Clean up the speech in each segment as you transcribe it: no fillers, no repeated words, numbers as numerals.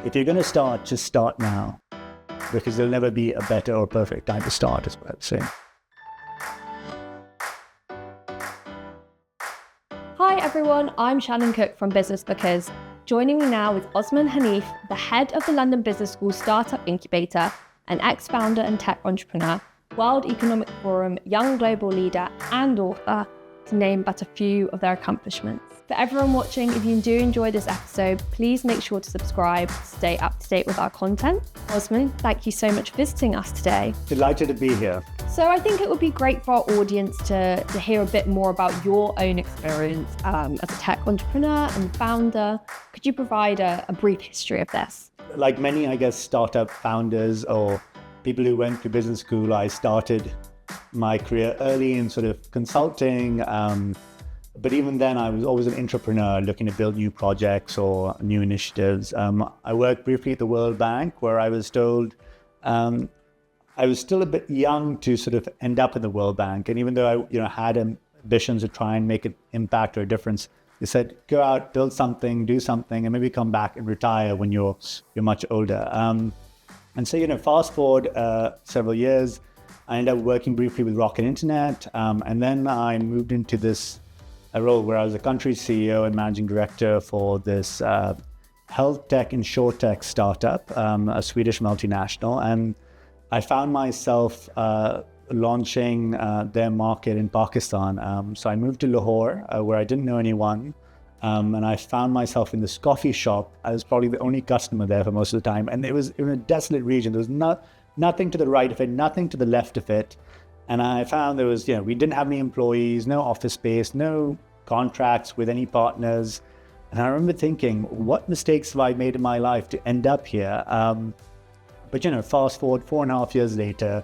If you're going to start, just start now, because there'll never be a better or perfect time to start, is what I'd say. Hi everyone, I'm Shannon Cook from BusinessBecause. Joining me now is Osman Haneef, the head of the London Business School Startup Incubator, an ex-founder and tech entrepreneur, World Economic Forum young global leader and author, to name but a few of their accomplishments. For everyone watching, if you do enjoy this episode, please make sure to subscribe to stay up to date with our content. Osman, thank you so much for visiting us today. Delighted to be here. So I think it would be great for our audience to hear a bit more about your own experience as a tech entrepreneur and founder. Could you provide a brief history of this? Like many, I guess, startup founders or people who went to business school, I started my career early in sort of consulting. But even then, I was always an entrepreneur looking to build new projects or new initiatives. I worked briefly at the World Bank, where I was told I was still a bit young to sort of end up in the World Bank. And even though I had ambitions to try and make an impact or a difference, they said, go out, build something, do something, and maybe come back and retire when you're much older. And so, fast forward several years, I ended up working briefly with Rocket Internet. And then I moved into this role where I was a country CEO and managing director for this health tech, insurtech startup, a Swedish multinational. And I found myself launching their market in Pakistan. So I moved to Lahore, where I didn't know anyone. And I found myself in this coffee shop. I was probably the only customer there for most of the time. And it was in a desolate region. There was nothing to the right of it, nothing to the left of it. And I found there was, we didn't have any employees, no office space, no contracts with any partners. And I remember thinking, what mistakes have I made in my life to end up here? But fast forward 4.5 years later,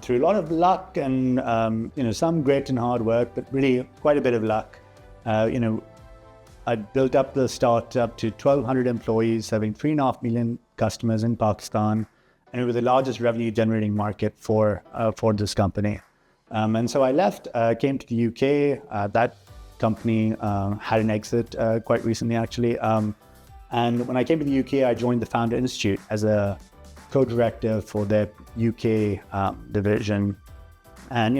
through a lot of luck and, some grit and hard work, but really quite a bit of luck, I built up the startup to 1,200 employees, serving 3.5 million customers in Pakistan. And we were the largest revenue generating market for this company. And so I left, came to the UK. That company had an exit quite recently, actually. And when I came to the UK, I joined the Founder Institute as a co-director for their UK division. And,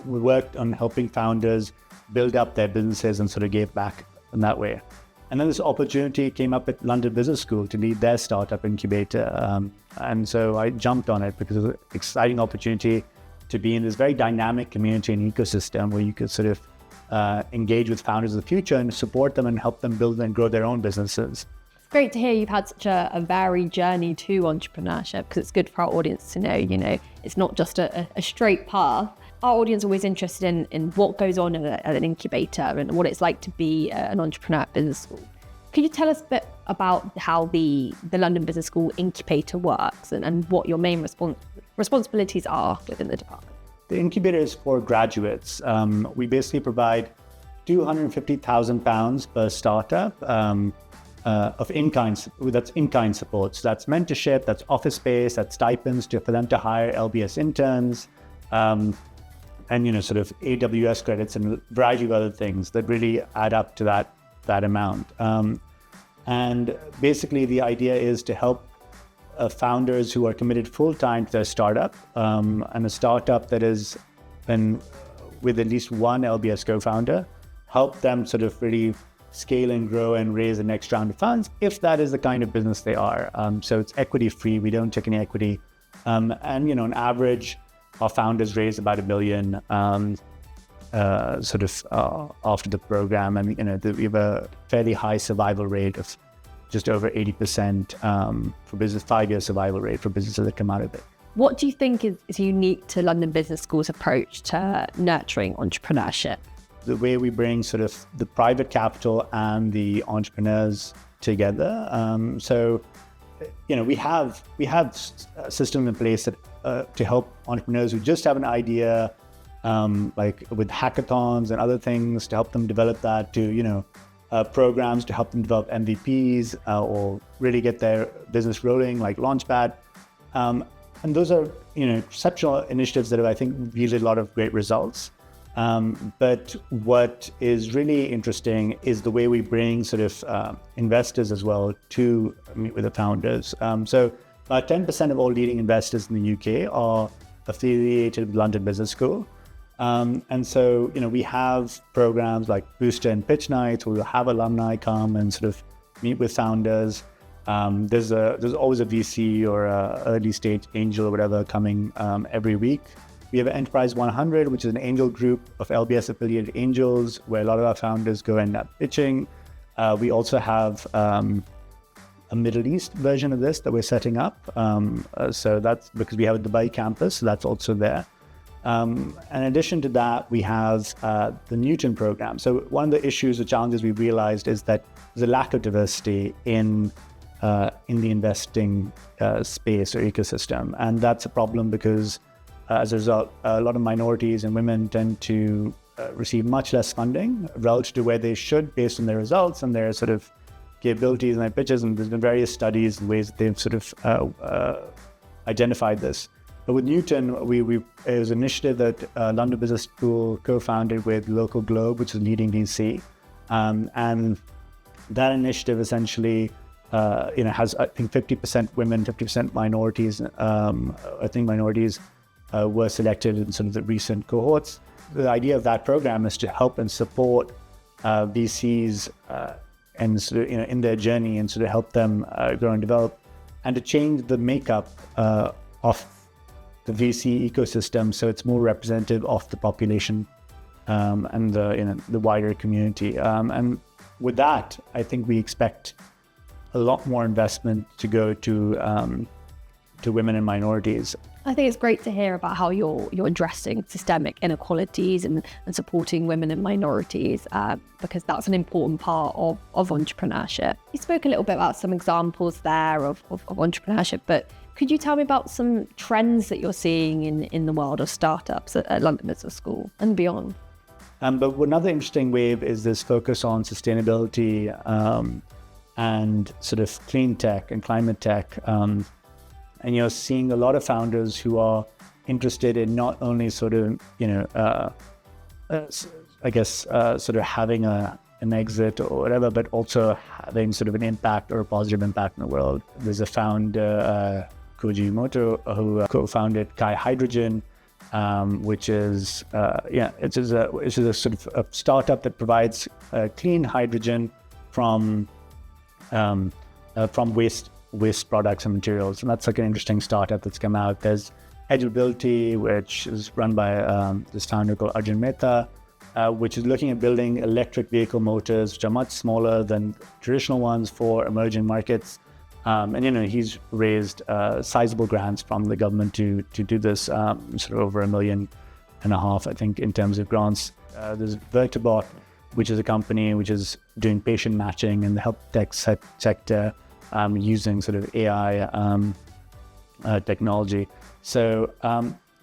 we worked on helping founders build up their businesses and sort of gave back in that way. And then this opportunity came up at London Business School to lead their startup incubator. And so I jumped on it because it was an exciting opportunity to be in this very dynamic community and ecosystem where you could sort of engage with founders of the future and support them and help them build and grow their own businesses. It's great to hear you've had such a varied journey to entrepreneurship, because it's good for our audience to know, it's not just a straight path. Our audience is always interested in what goes on at an incubator and what it's like to be an entrepreneur at business school. Could you tell us a bit about how the London Business School Incubator works and what your main responsibilities are within the department? The incubator is for graduates. We basically provide £250,000 per startup of in-kind, that's in-kind support. So that's mentorship, that's office space, that's stipends for them to hire LBS interns, and sort of AWS credits and a variety of other things that really add up to that amount. And basically the idea is to help founders who are committed full-time to their startup, and a startup that is been with at least one LBS co-founder, help them sort of really scale and grow and raise the next round of funds, if that is the kind of business they are. So it's equity free, we don't take any equity. And on average, our founders raise about $1 million after the program. And we have a fairly high survival rate of just over 80% for business, 5-year survival rate for businesses that come out of it. What do you think is unique to London Business School's approach to nurturing entrepreneurship? The way we bring sort of the private capital and the entrepreneurs together. We have a system in place that to help entrepreneurs who just have an idea, like with hackathons and other things, to help them develop that, to programs to help them develop MVPs or really get their business rolling, like Launchpad. And those are exceptional initiatives that have, I think, yielded a lot of great results. But what is really interesting is the way we bring sort of investors as well to meet with the founders. So about 10% of all leading investors in the UK are affiliated with London Business School. And so, we have programs like Booster and Pitch Nights where we'll have alumni come and sort of meet with founders. There's always a VC or a early stage angel or whatever coming every week. We have Enterprise 100, which is an angel group of LBS affiliated angels where a lot of our founders go and end up pitching. We also have a Middle East version of this that we're setting up. So that's because we have a Dubai campus, so that's also there. In addition to that, we have the Newton program. So one of the issues or challenges we realized is that there's a lack of diversity in the investing space or ecosystem. And that's a problem because as a result, a lot of minorities and women tend to receive much less funding relative to where they should based on their results and their sort of capabilities and their pitches. And there's been various studies and ways that they've sort of identified this. But with Newton, it was an initiative that London Business School co-founded with Local Globe, which is a leading VC. And that initiative essentially has, I think, 50% women, 50% minorities. I think minorities were selected in sort of the recent cohorts. The idea of that program is to help and support VCs and sort of, in their journey and sort of help them grow and develop, and to change the makeup of the VC ecosystem so it's more representative of the population and the wider community. And with that, I think we expect a lot more investment to go to women and minorities. I think it's great to hear about how you're addressing systemic inequalities and supporting women and minorities because that's an important part of entrepreneurship. You spoke a little bit about some examples there of entrepreneurship, but could you tell me about some trends that you're seeing in the world of startups at London Business School and beyond? But another interesting wave is this focus on sustainability and sort of clean tech and climate tech. And you're seeing a lot of founders who are interested in not only sort of, sort of having an exit or whatever, but also having sort of an impact or a positive impact in the world. There's a founder, Koji Moto, who co-founded Kai Hydrogen, which is a sort of a startup that provides clean hydrogen from waste products and materials. And that's like an interesting startup that's come out. There's Edgeability, which is run by this founder called Arjun Mehta, which is looking at building electric vehicle motors, which are much smaller than traditional ones for emerging markets. And he's raised sizable grants from the government to do this, sort of over $1.5 million, I think, in terms of grants. There's Vertibot, which is a company which is doing patient matching in the health tech sector, using sort of AI technology. So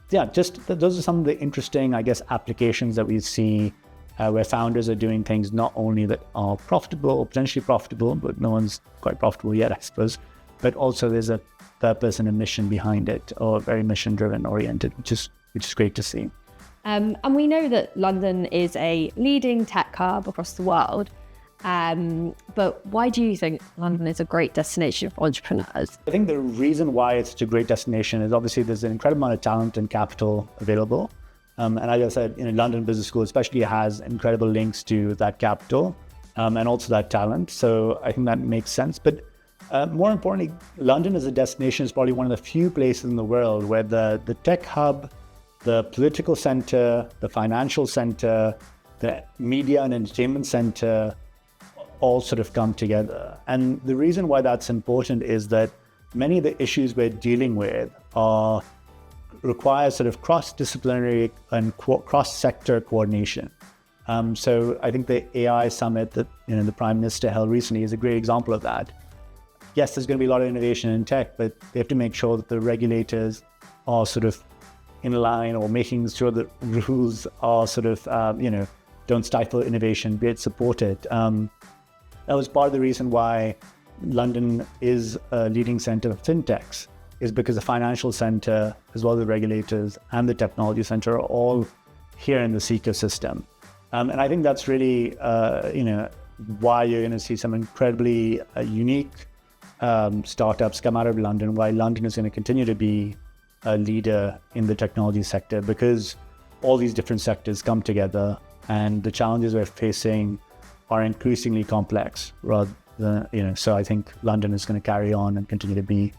those are some of the interesting, I guess, applications that we see where founders are doing things not only that are profitable or potentially profitable, but no one's quite profitable yet, I suppose, but also there's a purpose and a mission behind it, or very mission-driven oriented, which is great to see. And we know that London is a leading tech hub across the world. But why do you think London is a great destination for entrepreneurs? I think the reason why it's such a great destination is obviously there's an incredible amount of talent and capital available. And as I said, London Business School especially has incredible links to that capital and also that talent. So I think that makes sense. But more importantly, London as a destination is probably one of the few places in the world where the tech hub, the political center, the financial center, the media and entertainment center all sort of come together. And the reason why that's important is that many of the issues we're dealing with require sort of cross-disciplinary and cross-sector coordination. So I think the AI summit that the Prime Minister held recently is a great example of that. Yes, there's going to be a lot of innovation in tech, but they have to make sure that the regulators are sort of in line, or making sure that rules are sort of, don't stifle innovation, be it supported. That was part of the reason why London is a leading center of fintechs, is because the financial center, as well as the regulators and the technology center, are all here in this ecosystem. And I think that's really, why you're going to see some incredibly unique startups come out of London, why London is going to continue to be a leader in the technology sector, because all these different sectors come together and the challenges we're facing are increasingly complex rather than, so I think London is going to carry on and continue to be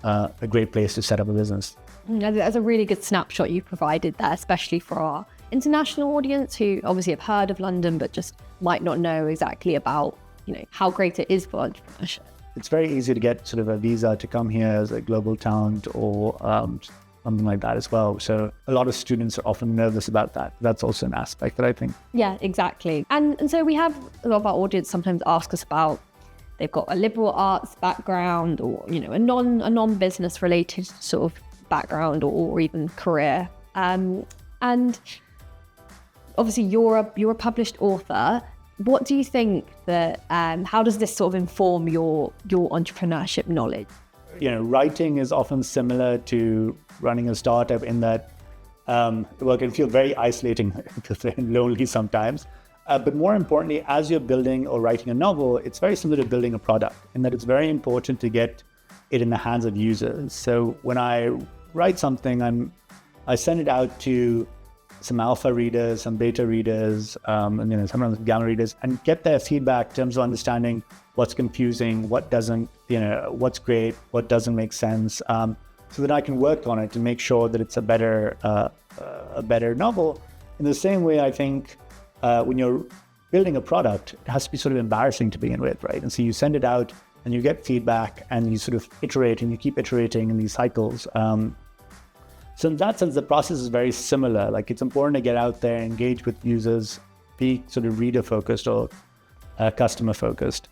a great place to set up a business. That's a really good snapshot you provided there, especially for our international audience who obviously have heard of London, but just might not know exactly about, how great it is for entrepreneurship. It's very easy to get sort of a visa to come here as a global talent or something like that as well. So a lot of students are often nervous about that. That's also an aspect that I think. Yeah, exactly. And so we have a lot of our audience sometimes ask us about, they've got a liberal arts background or, a non-business related sort of background or even career. And obviously you're a published author. What do you think that, how does this sort of inform your entrepreneurship knowledge? Writing is often similar to running a startup in that, it can feel very isolating, it feels very lonely sometimes. But more importantly, as you're building or writing a novel, it's very similar to building a product in that it's very important to get it in the hands of users. So when I write something, I send it out to some alpha readers, some beta readers, and sometimes gamma readers, and get their feedback in terms of understanding what's confusing, what doesn't, what's great, what doesn't make sense, so that I can work on it to make sure that it's a better novel. In the same way, I think when you're building a product, it has to be sort of embarrassing to begin with, right? And so you send it out and you get feedback and you sort of iterate and you keep iterating in these cycles. So in that sense, the process is very similar. Like it's important to get out there, engage with users, be sort of reader focused or customer focused.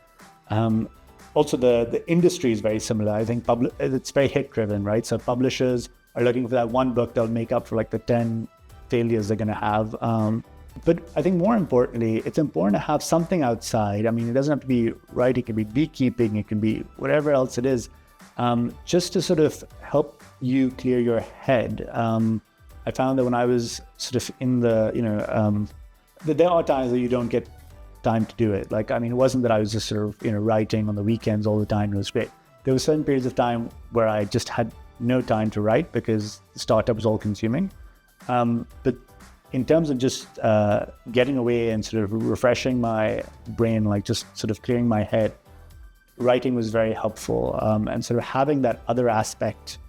Also, the industry is very similar. I think it's very hit driven, right? So publishers are looking for that one book that'll make up for like the 10 failures they're going to have. But I think more importantly, it's important to have something outside. I mean, it doesn't have to be writing, it can be beekeeping, it can be whatever else it is, just to sort of help you clear your head. I found that when I was sort of in there are times that you don't get time to do it. Like, I mean, it wasn't that I was just sort of, writing on the weekends all the time. It was great. There were certain periods of time where I just had no time to write because the startup was all consuming. But in terms of just getting away and sort of refreshing my brain, like just sort of clearing my head, writing was very helpful. And sort of having that other aspect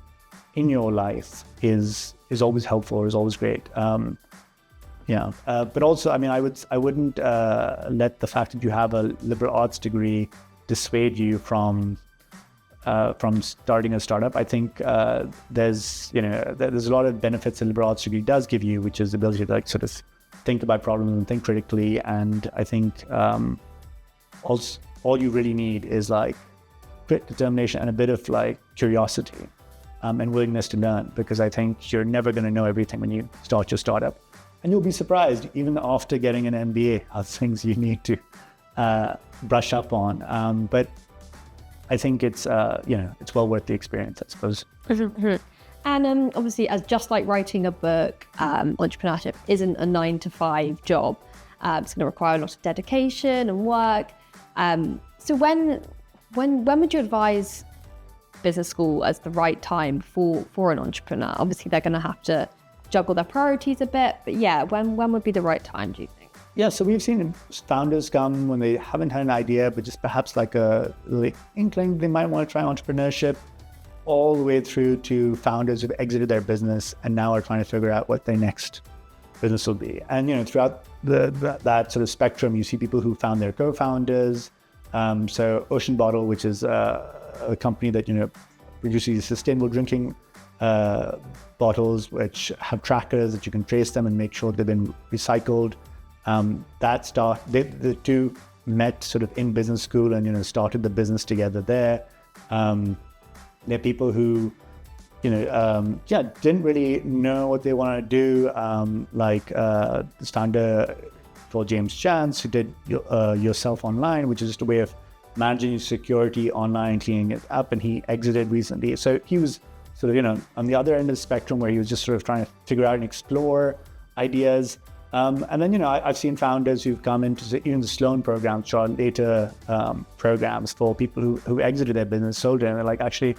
in your life is always helpful, is always great. But also, I mean, I wouldn't let the fact that you have a liberal arts degree dissuade you from starting a startup. I think there's a lot of benefits a liberal arts degree does give you, which is the ability to like sort of think about problems and think critically. And I think all you really need is like grit, determination, and a bit of like curiosity and willingness to learn, because I think you're never going to know everything when you start your startup. And you'll be surprised, even after getting an MBA, how things you need to brush up on. But I think it's well worth the experience, I suppose. And obviously, as just like writing a book, entrepreneurship isn't a 9-to-5 job. It's going to require a lot of dedication and work. So when would you advise business school as the right time for an entrepreneur? Obviously, they're going to have to juggle their priorities a bit, but yeah, when would be the right time, do you think? Yeah, so we've seen founders come when they haven't had an idea, but just perhaps like a like inkling they might want to try entrepreneurship, all the way through to founders who've exited their business and now are trying to figure out what their next business will be. And throughout that sort of spectrum, you see people who found their co-founders. So Ocean Bottle, which is a company that produces sustainable drinking bottles, which have trackers that you can trace them and make sure they've been recycled. The two met sort of in business school and started the business together there. They're people who didn't really know what they wanted to do, like the founder called James Chance, who did Yourself Online, which is just a way of managing your security online, cleaning it up, and he exited recently. So he was sort of on the other end of the spectrum, where he was just sort of trying to figure out and explore. ideas. And then, I've seen founders who've come into even the Sloan programs, which are later programs for people who exited their business, sold it, and they're like, actually,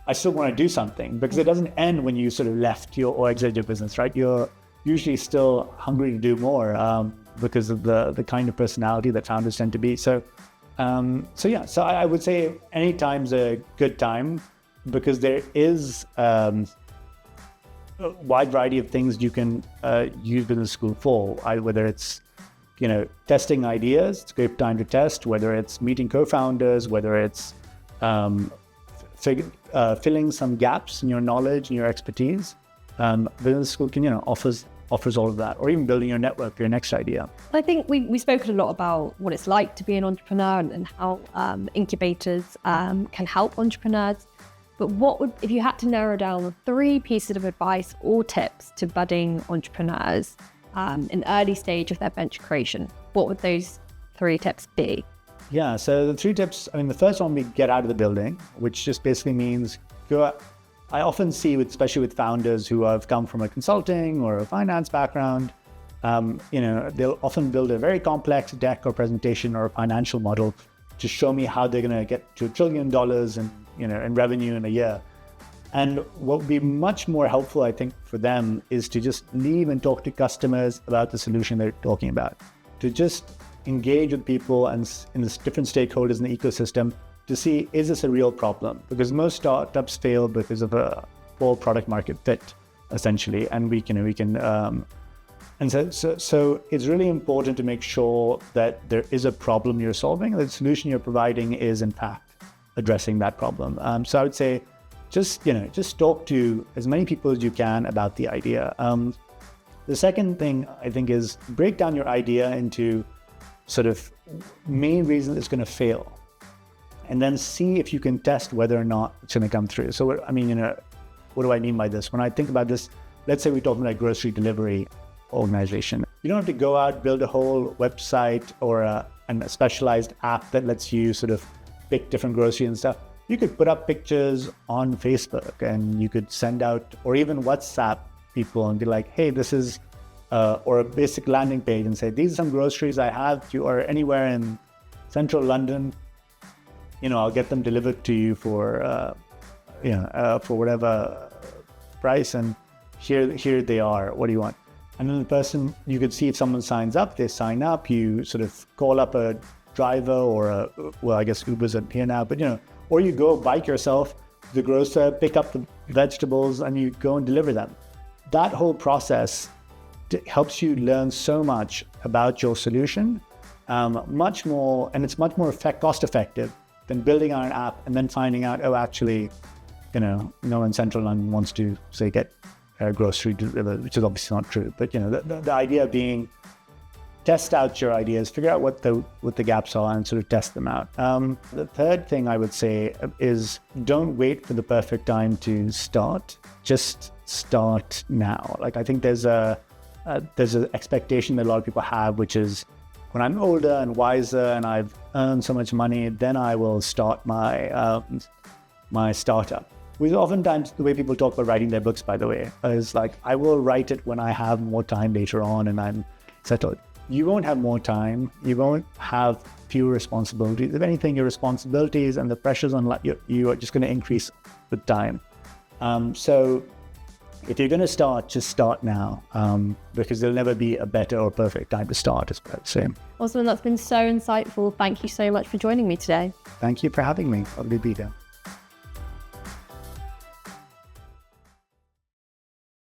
I still want to do something, because it doesn't end when you sort of left or exited your business, right? You're usually still hungry to do more because of the kind of personality that founders tend to be. So I would say any time's a good time, because there is a wide variety of things you can use business school for, whether it's testing ideas, it's a great time to test, whether it's meeting co-founders, whether it's filling some gaps in your knowledge and your expertise. Business school can offers all of that, or even building your network for your next idea. I think we've spoken a lot about what it's like to be an entrepreneur and how incubators can help entrepreneurs. But if you had to narrow down 3 pieces of advice or tips to budding entrepreneurs in early stage of their venture creation, what would those 3 tips be? Yeah, so the 3 tips, the first one would be get out of the building, which just basically means go out. I often see, especially with founders who have come from a consulting or a finance background, they'll often build a very complex deck or presentation or a financial model to show me how they're going to get to $1 trillion in revenue in a year. And what would be much more helpful, I think, for them is to just leave and talk to customers about the solution they're talking about, to just engage with people and in the different stakeholders in the ecosystem to see, is this a real problem? Because most startups fail because of a poor product market fit, essentially. And so it's really important to make sure that there is a problem you're solving, the solution you're providing is in fact addressing that problem. So I would say, just talk to as many people as you can about the idea. The second thing I think is break down your idea into sort of main reasons it's going to fail, and then see if you can test whether or not it's going to come through. So, what do I mean by this? When I think about this, let's say we're talking about a grocery delivery organization. You don't have to go out, build a whole website or a specialized app that lets you sort of pick different groceries and stuff. You could put up pictures on Facebook, and you could send out, or even WhatsApp people and be like, hey, this is, or a basic landing page and say, these are some groceries I have, or anywhere in central London, I'll get them delivered to you for whatever price, and here they are. What do you want? And then the person, you could see if someone signs up, they sign up, you sort of call up a driver or I guess Uber's up here now, but or you go bike yourself to the grocer, pick up the vegetables, and you go and deliver them. That whole process helps you learn so much about your solution, much more, and it's much more cost effective than building out an app and then finding out, actually, no one in central London wants to, say, get a grocery delivered, which is obviously not true. But the idea being, test out your ideas, figure out what the gaps are, and sort of test them out. The third thing I would say is, don't wait for the perfect time to start. Just start now. Like, I think there's an expectation that a lot of people have, which is, when I'm older and wiser and I've earned so much money, then I will start my startup. Which oftentimes the way people talk about writing their books, by the way, is like, I will write it when I have more time later on and I'm settled. You won't have more time. You won't have fewer responsibilities. If anything, your responsibilities and the pressures on you are just going to increase with time. So if you're going to start, just start now, because there'll never be a better or perfect time to start, is what I'd say. Osman, that's been so insightful. Thank you so much for joining me today. Thank you for having me. Lovely to be here.